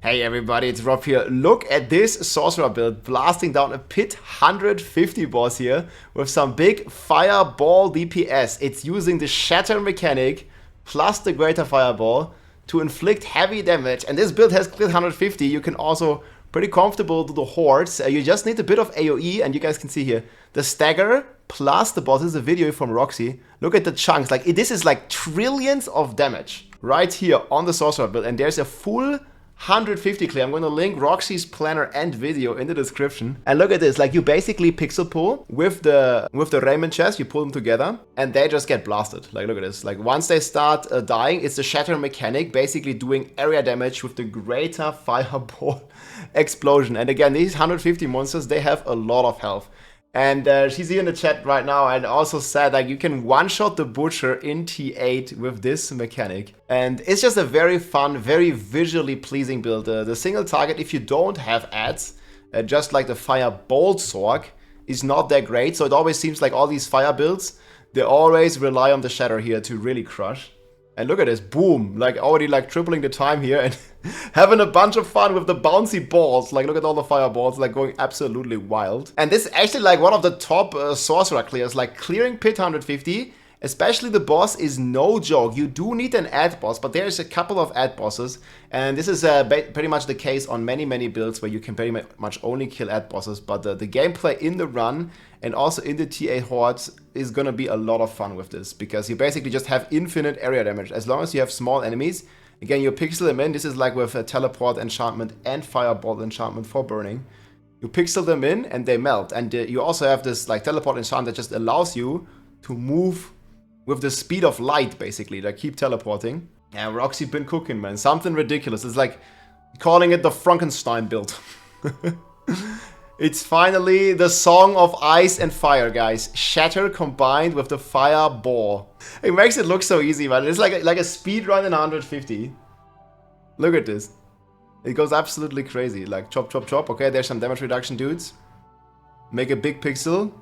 Hey everybody, it's Rob here. Look at this Sorcerer build blasting down a Pit 150 boss here with some big Fireball DPS. It's using the Shatter mechanic plus the Greater Fireball to inflict heavy damage. And this build has cleared 150. You can also pretty comfortable do the hordes. You just need a bit of AoE, and you guys can see here the stagger plus the boss. This is a video from Roxy. Look at the chunks. Like this is like trillions of damage right here on the Sorcerer build, and there's a full 150 clear. I'm going to link Roxy's planner and video in the description. And look at this, like you basically pixel pull with the Raymond chest, you pull them together and they just get blasted. Like look at this, like once they start dying, it's the Shatter mechanic basically doing area damage with the Greater Fireball explosion. And again, these 150 monsters, they have a lot of health. And she's here in the chat right now and also said like you can one-shot the Butcher in T8 with this mechanic. And it's just a very fun, very visually pleasing build. The single target, if you don't have ads, just like the Fire Sorc, is not that great. So it always seems like all these fire builds, they always rely on the Shatter here to really crush. And look at this, boom, like already like tripling the time here and having a bunch of fun with the bouncy balls. Like look at all the fireballs, like going absolutely wild. And this is actually like one of the top Sorcerer clears, like clearing Pit 150, especially the boss is no joke. You do need an ad boss, but there's a couple of ad bosses. And this is pretty much the case on many builds where you can pretty much only kill ad bosses. But the gameplay in the run and also in the TA hordes is gonna be a lot of fun with this, because you basically just have infinite area damage as long as you have small enemies. Again, you pixel them in. This is like with a teleport enchantment and fireball enchantment for burning. You pixel them in and they melt. And you also have this like teleport enchantment that just allows you to move with the speed of light, basically. Like keep teleporting. Yeah, Roxy been cooking, man. Something ridiculous. It's like calling it the Frankenstein build. It's finally the Song of Ice and Fire, guys. Shatter combined with the Fireball. It makes it look so easy, man. It's like a speed run in 150. Look at this. It goes absolutely crazy. Like chop, chop, chop. Okay, there's some damage reduction, dudes. Make a big pixel.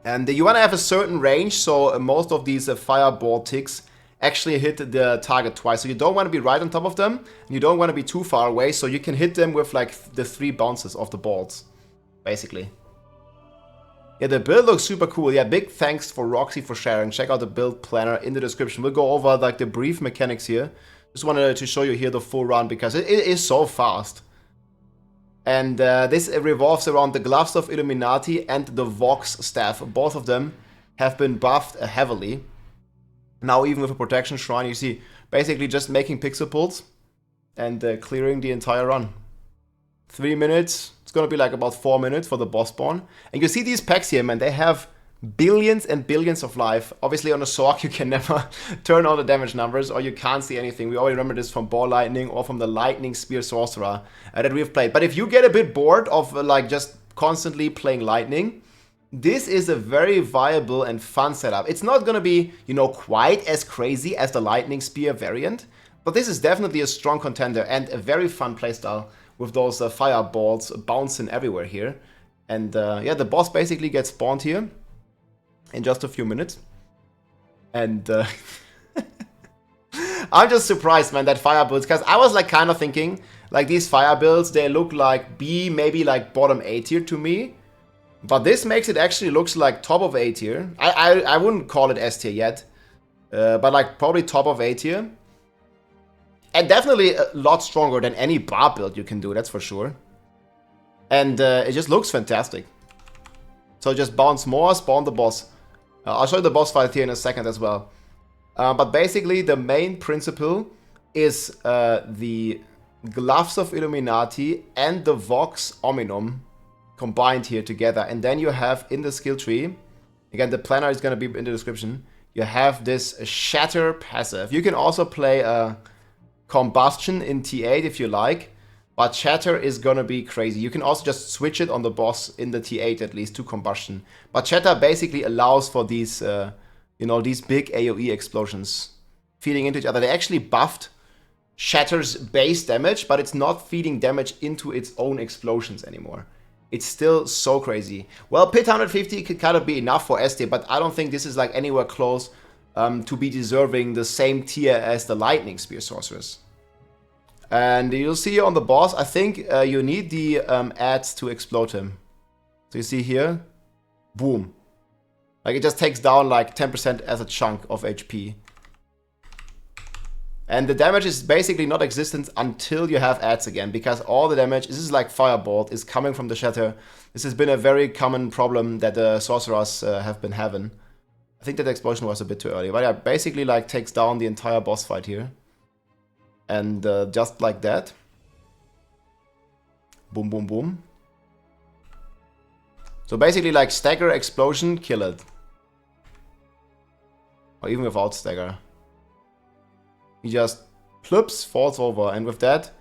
And you want to have a certain range, so most of these Fireball ticks actually hit the target twice. So you don't want to be right on top of them, and you don't want to be too far away, so you can hit them with like the 3 bounces of the balls, basically. Yeah, the build looks super cool. Yeah, big thanks for Roxy for sharing. Check out the build planner in the description. We'll go over like the brief mechanics here. Just wanted to show you here the full run because it is so fast. And this revolves around the Gloves of Illuminati and the Vox staff. Both of them have been buffed heavily. Now even with a protection shrine, you see basically just making pixel pulls and clearing the entire run. 3 minutes. It's gonna be like about 4 minutes for the boss spawn. And you see these packs here, man, they have billions and billions of life. Obviously on a Sorc you can never turn on the damage numbers or you can't see anything. We already remember this from Ball Lightning or from the Lightning Spear Sorcerer that we've played. But if you get a bit bored of like just constantly playing Lightning, this is a very viable and fun setup. It's not gonna be, you know, quite as crazy as the Lightning Spear variant, but this is definitely a strong contender and a very fun playstyle with those fireballs bouncing everywhere here. And yeah, the boss basically gets spawned here in just a few minutes. And I'm just surprised, man, that fire builds, because I was like kind of thinking, like these fire builds, they look like B, maybe like bottom A tier to me. But this makes it actually looks like top of A tier. I wouldn't call it S tier yet. But like probably top of A tier. And definitely a lot stronger than any bar build you can do, that's for sure. And it just looks fantastic. So just bounce more, spawn the boss. I'll show you the boss fight here in a second as well. But basically the main principle is the Gloves of Illuminati and the Vox Ominum combined here together. And then you have in the skill tree, again the planner is going to be in the description, you have this Shatter passive. You can also play Combustion in T8 if you like, but Shatter is going to be crazy. You can also just switch it on the boss in the T8 at least to Combustion. But Shatter basically allows for these, you know, these big AoE explosions feeding into each other. They actually buffed Shatter's base damage, but it's not feeding damage into its own explosions anymore. It's still so crazy. Well, Pit 150 could kind of be enough for S tier, but I don't think this is like anywhere close to be deserving the same tier as the Lightning Spear Sorcerers. And you'll see on the boss, I think you need the ads to explode him. So you see here, boom. Like it just takes down like 10% as a chunk of HP. And the damage is basically not existent until you have ads again, because all the damage, this is like Firebolt, is coming from the Shatter. This has been a very common problem that the sorcerers have been having. I think that explosion was a bit too early, but yeah, basically like takes down the entire boss fight here. And just like that. Boom, boom, boom. So basically like stagger, explosion, kill it. Or even without stagger. He just flips, falls over, and with that,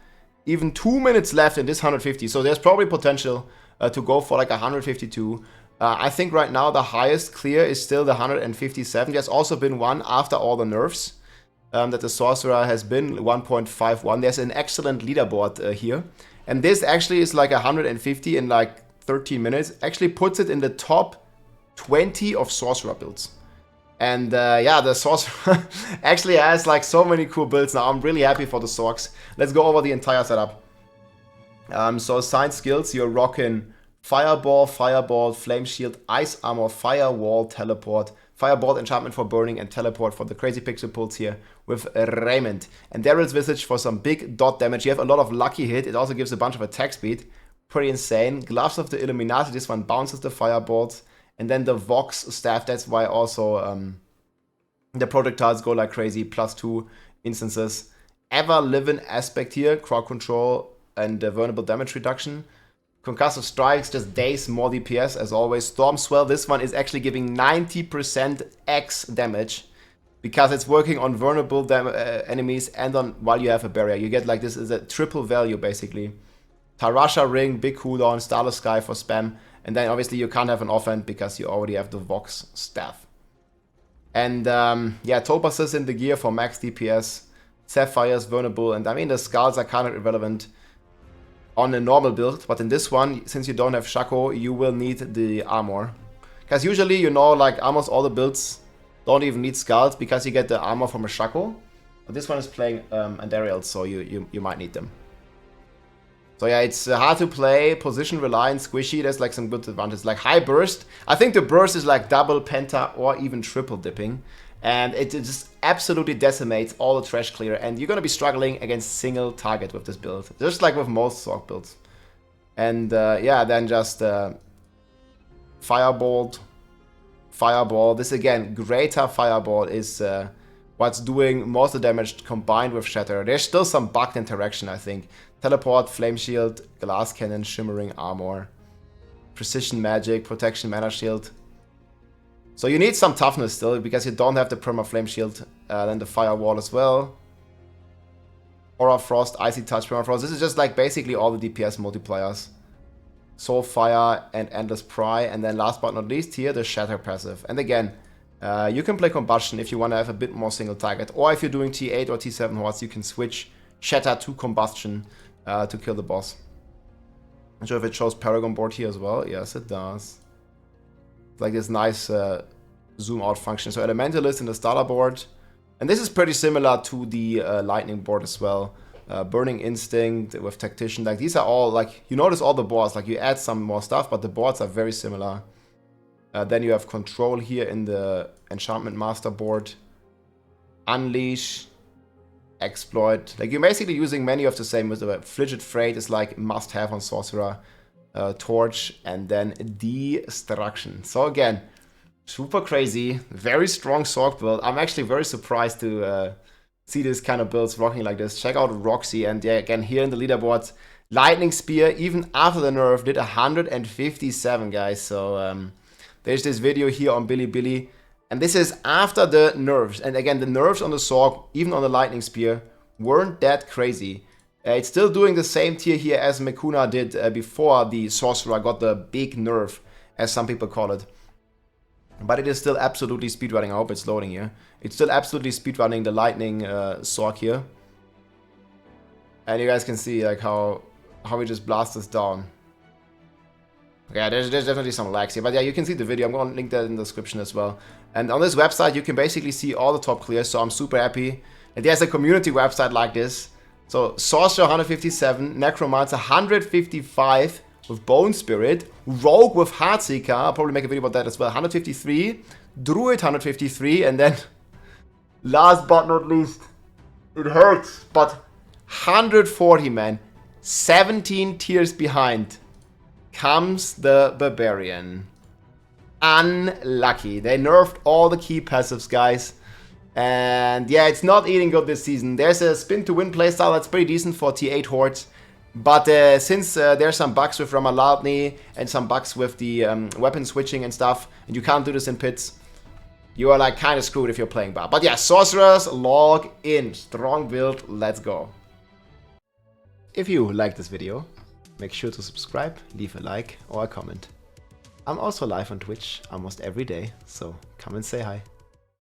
even 2 minutes left in this 150. So there's probably potential to go for like 152. I think right now the highest clear is still the 157. There's also been one after all the nerfs that the sorcerer has been 1.51. There's an excellent leaderboard here, and this actually is like 150 in like 13 minutes. Actually puts it in the top 20 of sorcerer builds. And yeah, the sorcerer actually has like so many cool builds now. I'm really happy for the Sorcs. Let's go over the entire setup. So assigned skills, you're rocking Fireball, Firebolt, Flame Shield, Ice Armor, Firewall, Teleport, Firebolt enchantment for burning, and Teleport for the crazy pixel pulls here with Raymond. And Daryl's Visage for some big dot damage. You have a lot of lucky hit. It also gives a bunch of attack speed. Pretty insane. Gloves of the Illuminati. This one bounces the Firebolts. And then the Vox staff, that's why also the projectiles go like crazy, +2 instances. Ever Living aspect here, crowd control and vulnerable damage reduction. Concussive strikes, just daze more DPS as always. Storm Swell, this one is actually giving 90% X damage because it's working on vulnerable enemies and on while you have a barrier. You get like this is a triple value basically. Tarasha Ring, big cooldown, Starless Sky for spam. And then obviously you can't have an offhand because you already have the Vox staff. And yeah, Topaz's in the gear for max DPS. Sapphire's vulnerable, and I mean the skulls are kind of irrelevant on a normal build, but in this one, since you don't have Shaco, you will need the armor. Because usually, you know, like almost all the builds don't even need skulls because you get the armor from a Shaco. But this one is playing Andariel, so you might need them. So yeah, it's hard to play, position reliant, squishy, there's like some good advantages. Like high burst, I think the burst is like double, penta, or even triple dipping. And it just absolutely decimates all the trash clear. And you're going to be struggling against single target with this build. Just like with most Sorc builds. And yeah, then just Firebolt, Fireball. This again, greater Fireball is what's doing most of the damage combined with Shatter. There's still some bugged interaction, I think. Teleport, Flame Shield, Glass Cannon, Shimmering Armor, Precision Magic, Protection Mana Shield. So you need some toughness still, because you don't have the Perma Flame Shield, then the Firewall as well. Aura Frost, Icy Touch, Perma Frost. This is just like basically all the DPS multipliers. Soul Fire and Endless Pry, and then last but not least here, the Shatter passive. And again, you can play Combustion if you want to have a bit more single target, or if you're doing T8 or T7 hordes, you can switch Shatter to Combustion to kill the boss. Not sure if it shows Paragon board here as well. Yes, it does. It's like this nice zoom out function. So Elementalist in the starter board. And this is pretty similar to the Lightning board as well. Burning Instinct with Tactician. Like these are all like, you notice all the boards. Like you add some more stuff, but the boards are very similar. Then you have Control here in the Enchantment Master board. Unleash. Exploit. Like you're basically using many of the same. With the Frigid Freight is like must have on Sorcerer. Torch, and then Destruction. So again, super crazy, very strong Sorc build. I'm actually very surprised to see this kind of builds rocking like this. Check out Roxy, and yeah, again here in the leaderboards, Lightning Spear, even after the nerf, did 157, guys. So there's this video here on Bilibili, and this is after the nerfs. And again, the nerfs on the Sorc, even on the Lightning Spear, weren't that crazy. It's still doing the same tier here as Mekuna did before the Sorcerer got the big nerf, as some people call it. But it is still absolutely speedrunning. I hope it's loading here. It's still absolutely speedrunning the Lightning Sorc here. And you guys can see like how we just blast this down. Okay, there's definitely some lags here. But yeah, you can see the video. I'm going to link that in the description as well. And on this website, you can basically see all the top clears. So I'm super happy. And there's a community website like this. So Sorcerer 157, Necromancer 155 with Bone Spirit, Rogue with Heartseeker, I'll probably make a video about that as well, 153, Druid 153, and then last but not least, it hurts, but 140, man, 17 tiers behind comes the Barbarian. Unlucky. They nerfed all the key passives, guys. And yeah, it's not eating good this season. There's a spin to win playstyle that's pretty decent for T8 hordes. But since there's some bugs with Ramaladni and some bugs with the weapon switching and stuff, and you can't do this in pits, you are like kind of screwed if you're playing Bar. But yeah, Sorcerers, log in. Strong build, let's go. If you like this video, make sure to subscribe, leave a like or a comment. I'm also live on Twitch almost every day, so come and say hi.